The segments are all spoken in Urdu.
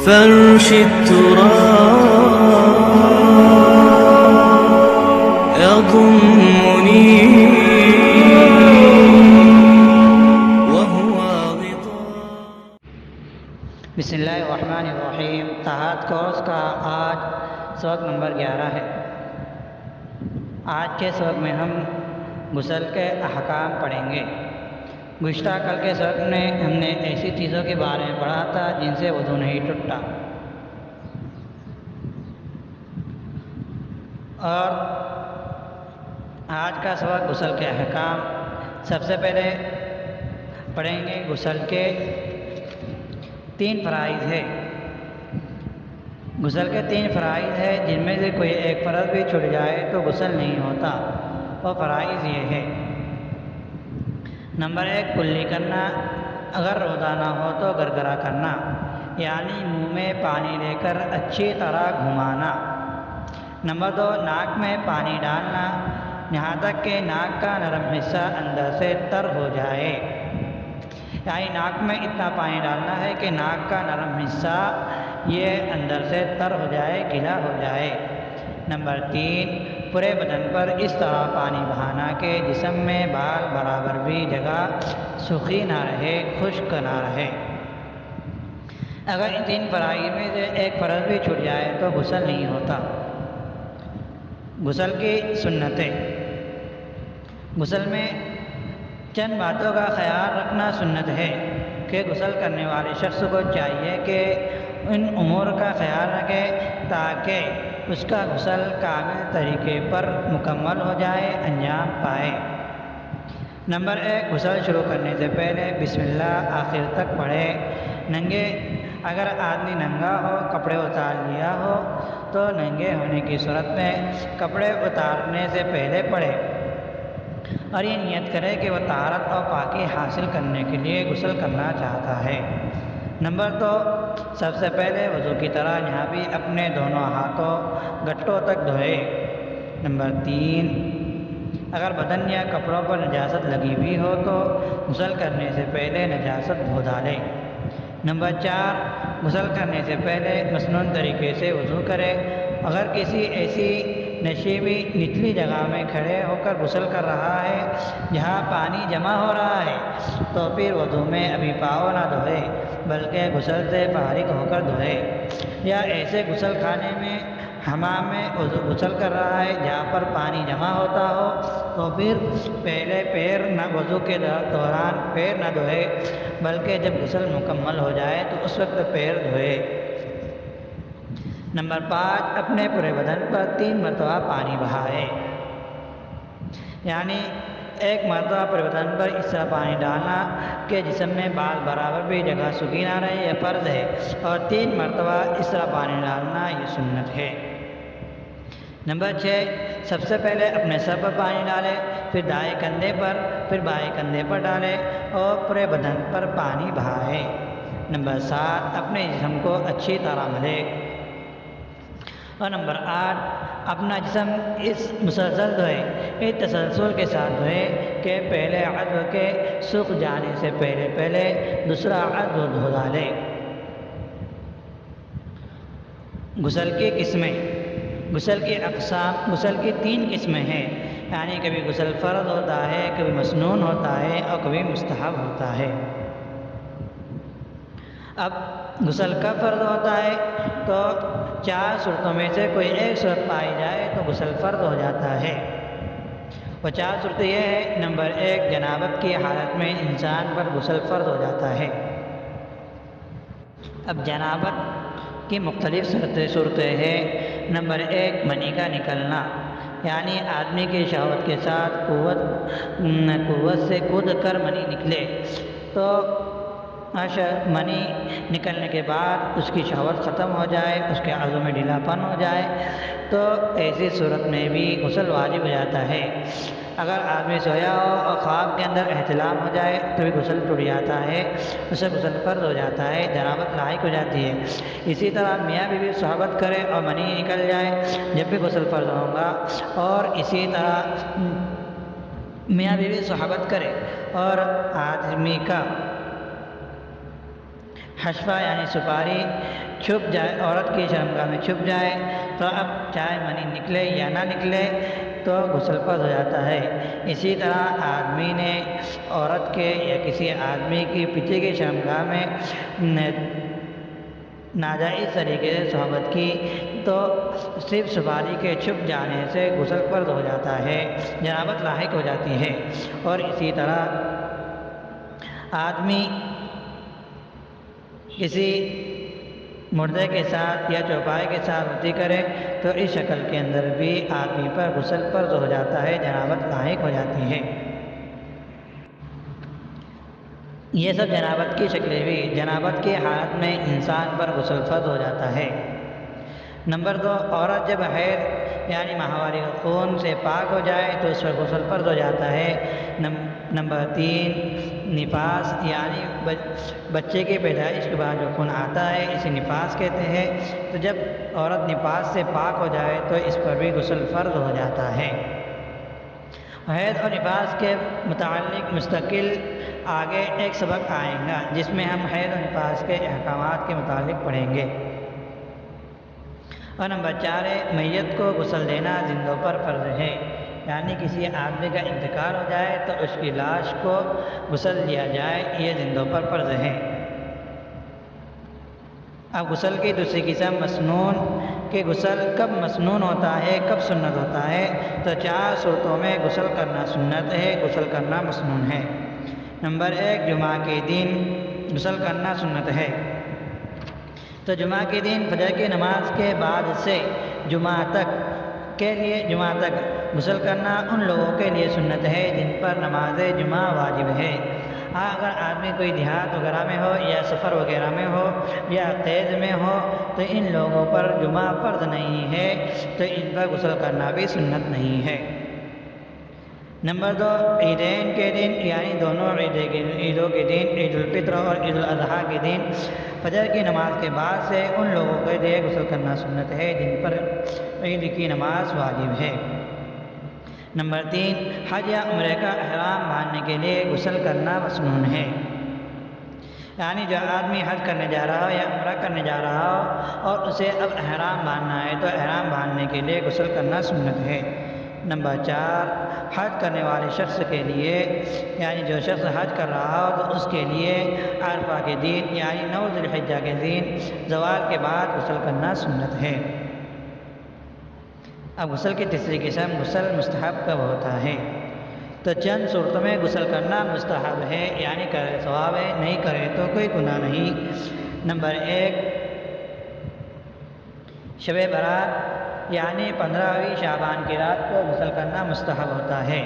فرش التراب يضمني وهو غطاء. بسم اللہ الرحمن الرحیم. طہارت کورس کا آج سبق نمبر 11 ہے. آج کے سبق میں ہم غسل کے احکام پڑھیں گے. گزشتہ کل کے سبق میں ہم نے ایسی چیزوں کے بارے میں پڑھا تھا جن سے وضو نہیں ٹوٹتا، اور آج کا سبق غسل کے احکام. سب سے پہلے پڑھیں گے غسل کے 3 فرائض ہے. غسل کے 3 فرائض ہے جن میں سے کوئی ایک فرض بھی چھوٹ جائے تو غسل نہیں ہوتا. وہ فرائض یہ ہے: نمبر 1 کلی کرنا، اگر روزانہ ہو تو گرگرا کرنا، یعنی منہ میں پانی لے کر اچھی طرح گھمانا. نمبر 2 ناک میں پانی ڈالنا یہاں تک کہ ناک کا نرم حصہ اندر سے تر ہو جائے، یعنی ناک میں اتنا پانی ڈالنا ہے کہ ناک کا نرم حصہ یہ اندر سے تر ہو جائے، گیلا ہو جائے. نمبر 3 پورے بدن پر اس طرح پانی بہانا کہ جسم میں بال برابر بھی جگہ سوکھی نہ رہے، خشک نہ رہے. اگر ان 3 فرائض میں سے ایک فرض بھی چھوٹ جائے تو غسل نہیں ہوتا. غسل کی سنتیں. غسل میں چند باتوں کا خیال رکھنا سنت ہے کہ غسل کرنے والے شخص کو چاہیے کہ ان امور کا خیال رکھے تاکہ اس کا غسل کامل طریقے پر مکمل ہو جائے، انجام پائے. نمبر 1 غسل شروع کرنے سے پہلے بسم اللہ آخر تک پڑھے. ننگے، اگر آدمی ننگا ہو، کپڑے اتار لیا ہو تو ننگے ہونے کی صورت میں کپڑے اتارنے سے پہلے پڑھے اور یہ نیت کرے کہ وہ طہارت اور پاکی حاصل کرنے کے لیے غسل کرنا چاہتا ہے. نمبر 2 سب سے پہلے وضو کی طرح یہاں بھی اپنے دونوں ہاتھوں گھٹوں تک دھوئے. نمبر 3 اگر بدن یا کپڑوں پر نجاست لگی ہوئی ہو تو غسل کرنے سے پہلے نجاست دھو ڈالے. نمبر 4 غسل کرنے سے پہلے مسنون طریقے سے وضو کرے. اگر کسی ایسی نشیبی نچلی جگہ میں کھڑے ہو کر غسل کر رہا ہے جہاں پانی جمع ہو رہا ہے تو پھر وضو میں ابھی پاؤں نہ دھوئے بلکہ غسل سے فارغ ہو کر دھوئے. یا ایسے غسل خانے میں، حمام میں غسل کر رہا ہے جہاں پر پانی جمع ہوتا ہو تو پھر پہلے پیر نہ وضو کے دوران پیر نہ دھوئے بلکہ جب غسل مکمل ہو جائے تو اس وقت پیر دھوئے. نمبر 5 اپنے پورے بدن پر 3 مرتبہ پانی بہائے، یعنی 1 مرتبہ پورے بدن پر اس طرح پانی ڈالنا کہ جسم میں بال برابر بھی جگہ سوکھی نہ رہے، یہ فرض ہے، اور 3 مرتبہ اس طرح پانی ڈالنا یہ سنت ہے. نمبر 6 سب سے پہلے اپنے سر پر پانی ڈالے، پھر دائیں کندھے پر، پھر بائیں کندھے پر ڈالے اور پورے بدن پر پانی بہائے. نمبر 7 اپنے جسم کو اچھی طرح ملے. اور نمبر 8 اپنا جسم اس مسلسل دھوئے، اس تسلسل کے ساتھ دھوئے کہ پہلے عضو کے سوکھ جانے سے پہلے دوسرا عضو دھو ڈالے. غسل کی قسمیں. غسل کی اقسام. غسل کی 3 قسمیں ہیں، یعنی کبھی غسل فرض ہوتا ہے، کبھی مسنون ہوتا ہے اور کبھی مستحب ہوتا ہے. اب غسل کب فرض ہوتا ہے تو 4 صورتوں میں سے کوئی ایک صورت پائی جائے تو غسل فرض ہو جاتا ہے. وہ 4 صورتیں یہ ہے: نمبر 1 جنابت کی حالت میں انسان پر غسل فرض ہو جاتا ہے. اب جنابت کی مختلف صورتیں ہیں. نمبر 1 منی کا نکلنا، یعنی آدمی کی شہوت کے ساتھ قوت سے کود کر منی نکلے تو منی نکلنے کے بعد اس کی شہوت ختم ہو جائے، اس کے عضو میں ڈھیلا پن ہو جائے تو ایسی صورت میں بھی غسل واجب ہو جاتا ہے. اگر آدمی سویا ہو اور خواب کے اندر احتلام ہو جائے تو بھی غسل ٹوٹ جاتا ہے، اسے غسل فرض ہو جاتا ہے، جنابت لاحق ہو جاتی ہے. اسی طرح میاں بیوی صحبت کرے اور منی نکل جائے جب بھی غسل فرض ہوگا. اور اسی طرح میاں بیوی صحبت کرے اور آدمی کا حشفہ یعنی سپاری چھپ جائے، عورت کی شرمگاہ میں چھپ جائے تو اب چاہے منی نکلے یا نہ نکلے تو غسل فرض ہو جاتا ہے۔ اسی طرح آدمی نے عورت کے یا کسی آدمی کی پتی کی شرمگاہ میں ناجائز طریقے سے صحبت کی تو صرف سپاری کے چھپ جانے سے غسل فرض ہو جاتا ہے، جنابت لاحق ہو جاتی ہے۔ اور اسی طرح آدمی کسی مردے کے ساتھ یا چوپائے کے ساتھ رتی کرے تو اس شکل کے اندر بھی آدمی پر غسل فرض ہو جاتا ہے، جنابت لاحق ہو جاتی ہے۔ یہ سب جنابت کی شکلیں بھی، جنابت کی حالت میں انسان پر غسل فرض ہو جاتا ہے۔ نمبر 2، عورت جب حیض یعنی ماہواری خون سے پاک ہو جائے تو اس پر غسل فرض ہو جاتا ہے۔ نمبر 3، نفاس یعنی بچے کی پیدائش کے بعد جو خون آتا ہے اسے نفاس کہتے ہیں، تو جب عورت نفاس سے پاک ہو جائے تو اس پر بھی غسل فرض ہو جاتا ہے۔ حیض اور نفاس کے متعلق مستقل آگے ایک سبق آئے گا جس میں ہم حیض اور نفاس کے احکامات کے متعلق پڑھیں گے۔ اور نمبر 4 ہے، میت کو غسل دینا زندوں پر فرض ہے، یعنی کسی آدمی کا انتقال ہو جائے تو اس کی لاش کو غسل دیا جائے، یہ زندوں پر فرض ہے۔ اب غسل کی دوسری قسم مسنون کہ غسل کب مسنون ہوتا ہے، کب سنت ہوتا ہے، تو 4 صورتوں میں غسل کرنا سنت ہے، غسل کرنا مسنون ہے۔ نمبر 1، جمعہ کے دن غسل کرنا سنت ہے، تو جمعہ کے دن فجر کی نماز کے بعد سے جمعہ تک غسل کرنا ان لوگوں کے لیے سنت ہے جن پر نماز جمعہ واجب ہے۔ ہاں اگر آدمی کوئی دیہات وغیرہ میں ہو یا سفر وغیرہ میں ہو یا قید میں ہو تو ان لوگوں پر جمعہ فرض نہیں ہے، تو ان پر غسل کرنا بھی سنت نہیں ہے۔ نمبر 2، عیدین کے دن یعنی دونوں عیدوں کے دن، عید الفطر اور عید الاضحیٰ کے دن فجر کی نماز کے بعد سے ان لوگوں کے لیے غسل کرنا سنت ہے جن پر عید کی نماز واجب ہے۔ نمبر 3، حج یا عمرے کا احرام باندھنے کے لیے غسل کرنا مسنون ہے، یعنی جو آدمی حج کرنے جا رہا ہو یا عمرہ کرنے جا رہا ہو اور اسے اب احرام باندھنا ہے تو احرام باندھنے کے لیے غسل کرنا سنت ہے۔ نمبر 4، حج کرنے والے شخص کے لیے یعنی جو شخص حج کر رہا ہو تو اس کے لیے عرفہ کے دن یعنی 9 ذی الحجہ کے دن زوال کے بعد غسل کرنا سنت ہے۔ اب غسل کی تیسری قسم غسل مستحب کب ہوتا ہے، تو چند صورتوں میں غسل کرنا مستحب ہے، یعنی کرے ثواب ہے، نہیں کرے تو کوئی گناہ نہیں۔ نمبر 1، شب برات یعنی 15ویں شعبان کی رات کو غسل کرنا مستحب ہوتا ہے۔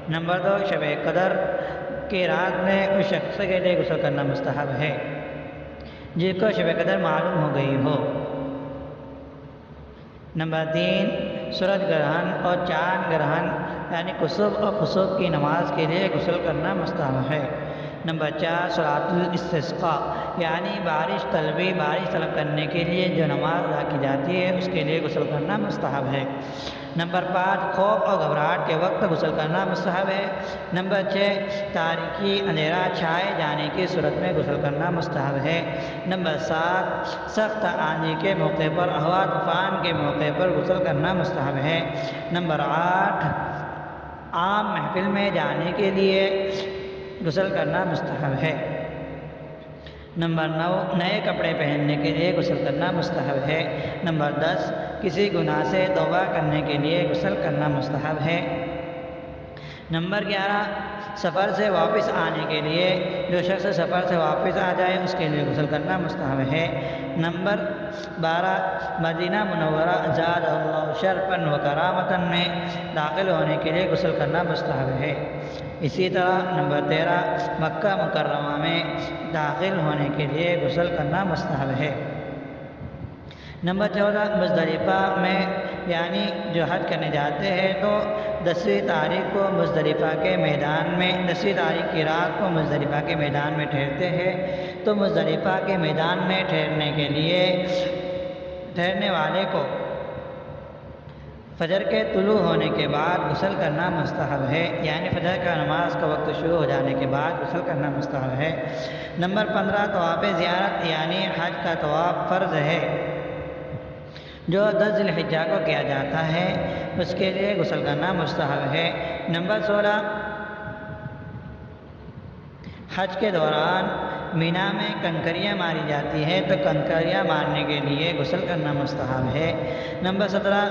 نمبر 2، شب قدر کی رات میں اس شخص کے لیے غسل کرنا مستحب ہے جس کو شب قدر معلوم ہو گئی ہو۔ نمبر 3، سورج گرہن اور چاند گرہن یعنی کسوف اور خسوف کی نماز کے لیے غسل کرنا مستحب ہے۔ نمبر 4، صلاۃ الاستسقاء یعنی بارش طلب کرنے کے لیے جو نماز ادا کی جاتی ہے اس کے لیے غسل کرنا مستحب ہے۔ نمبر 5، خوف اور گھبراہٹ کے وقت غسل کرنا مستحب ہے۔ نمبر 6، تاریکی اندھیرا چھائے جانے کی صورت میں غسل کرنا مستحب ہے۔ نمبر 7، سخت آندھی کے موقع پر، ہوا طوفان کے موقع پر غسل کرنا مستحب ہے۔ نمبر 8، عام محفل میں جانے کے لیے غسل کرنا مستحب ہے۔ نمبر 9، نئے کپڑے پہننے کے لیے غسل کرنا مستحب ہے۔ نمبر 10، کسی گناہ سے توبہ کرنے کے لیے غسل کرنا مستحب ہے۔ نمبر 11، سفر سے واپس آنے کے لیے، جو شخص سفر سے واپس آ جائے اس کے لیے غسل کرنا مستحب ہے۔ نمبر 12، مدینہ منورہ زاد اللہ شرفا و کرامتا میں داخل ہونے کے لیے غسل کرنا مستحب ہے۔ اسی طرح نمبر 13، مکہ مکرمہ میں داخل ہونے کے لیے غسل کرنا مستحب ہے۔ نمبر 14، مزدلفہ میں یعنی جو حج کرنے جاتے ہیں تو 10ویں تاریخ کو مزدلفہ کے میدان میں 10ویں تاریخ کی رات کو مزدلفہ کے میدان میں ٹھہرتے ہیں، تو مزدلفہ کے میدان میں ٹھہرنے والے کو فجر کے طلوع ہونے کے بعد غسل کرنا مستحب ہے، یعنی فجر کا نماز کا وقت شروع ہو جانے کے بعد غسل کرنا مستحب ہے۔ نمبر 15 طواف زیارت یعنی حج کا طواف فرض ہے جو 10 ذی الحجہ کو کیا جاتا ہے، اس کے لیے غسل کرنا مستحب ہے۔ نمبر 16 حج کے دوران مینا میں کنکریاں ماری جاتی ہے تو کنکریاں مارنے کے لیے غسل کرنا مستحب ہے۔ نمبر 17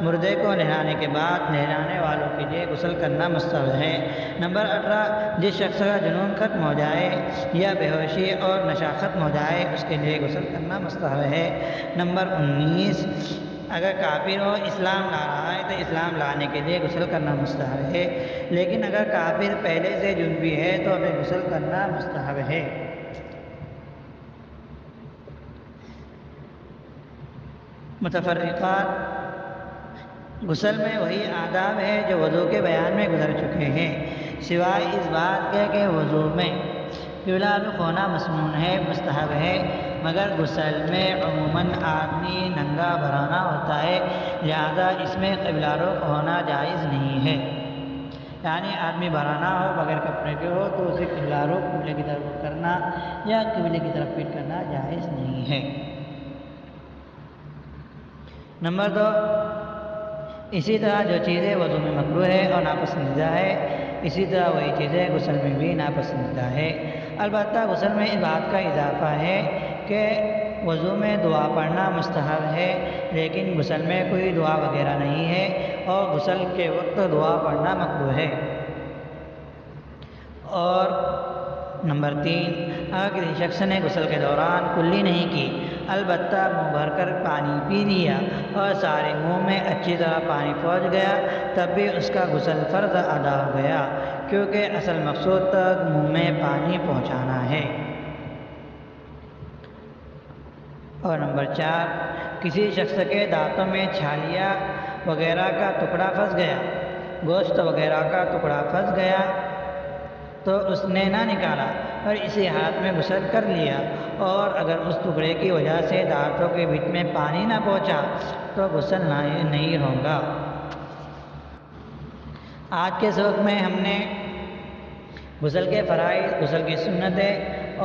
مردے کو نہلانے کے بعد نہلانے والوں کے لیے غسل کرنا مستحب ہے۔ نمبر 18 جس شخص کا جنون ختم ہو جائے یا بے ہوشی اور نشہ ختم ہو جائے اس کے لیے غسل کرنا مستحب ہے۔ نمبر 19 اگر کافر ہو اسلام لا رہا ہے تو اسلام لانے کے لیے غسل کرنا مستحب ہے، لیکن اگر کافر پہلے سے جنبی ہے تو ابھی غسل کرنا مستحب ہے۔ متفرقات غسل میں وہی آداب ہے جو وضو کے بیان میں گزر چکے ہیں، سوائے اس بات کے کہ وضو میں قبلہ رخ ہونا مسنون ہے، مستحب ہے، مگر غسل میں عموماً آدمی ننگا بھرانا ہوتا ہے، لہذا اس میں قبلہ رخ ہونا جائز نہیں ہے۔ یعنی آدمی بھرانا ہو بغیر کپڑے کے ہو تو اسے قبلہ رخ قبلے کی طرف کرنا یا قبلے کی طرف پیٹ کرنا جائز نہیں ہے۔ نمبر 2 اسی طرح جو چیزیں وضو میں مکروہ ہے اور ناپسندیدہ ہے، اسی طرح وہی چیزیں غسل میں بھی ناپسندیدہ ہے۔ البتہ غسل میں اس بات کا اضافہ ہے کہ وضو میں دعا پڑھنا مستحب ہے، لیکن غسل میں کوئی دعا وغیرہ نہیں ہے اور غسل کے وقت دعا پڑھنا مکروہ ہے۔ اور نمبر 3 اگر کسی شخص نے غسل کے دوران کلی نہیں کی، البتہ منہ بھر کر پانی پی لیا اور سارے منہ میں اچھی طرح پانی پہنچ گیا، تب بھی اس کا غسل فرض ادا ہو گیا، کیونکہ اصل مقصود تک منہ میں پانی پہنچانا ہے۔ اور نمبر 4 کسی شخص کے دانتوں میں چھالیاں وغیرہ کا ٹکڑا پھنس گیا، گوشت وغیرہ کا ٹکڑا پھنس گیا تو اس نے نہ نکالا اور اسی حالت میں غسل کر لیا، اور اگر اس ٹکڑے کی وجہ سے دانتوں کے بیچ میں پانی نہ پہنچا تو غسل نہیں ہوگا۔ آج کے سبق میں ہم نے غسل کے فرائض، غسل کی سنتیں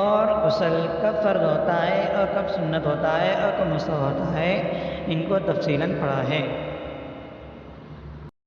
اور غسل کب فرض ہوتا ہے اور کب سنت ہوتا ہے اور کب مستحب ہوتا ہے ان کو تفصیلاً پڑھا ہے۔